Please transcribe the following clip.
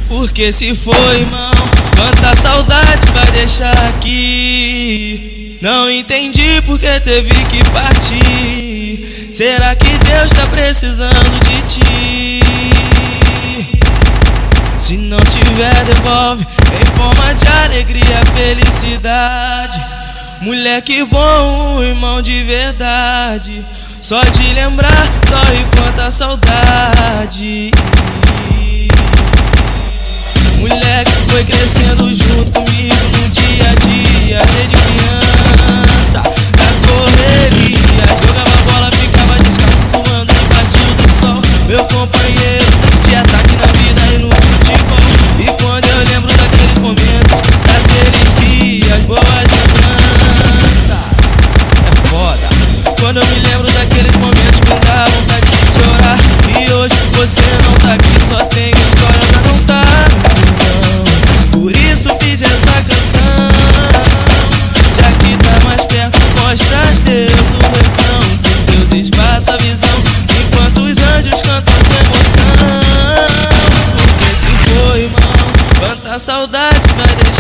Porque se foi, irmão, quanta saudade vai deixar aqui. Não entendi porque teve que partir. Será que Deus tá precisando de ti? Se não tiver, devolve em forma de alegria, felicidade. Moleque bom, irmão de verdade. Só de lembrar dói quanta saudade. Moleque foi crescendo junto comigo no dia a dia, desde criança, na correria. Jogava bola, ficava descalço, suando debaixo do sol. Meu companheiro de ataque na vida e no futebol. E quando eu lembro daqueles momentos, daqueles dias, boas lembranças, é foda. Quando eu me lembro daqueles momentos, me dá vontade de chorar. E hoje você não tá aqui, só tem história pra contar. Por isso fiz essa canção, já que tá mais perto, mostra a Deus o refrão. Que Deus espaça a visão, enquanto os anjos cantam com emoção. Porque se foi, irmão, quanta saudade vai deixar.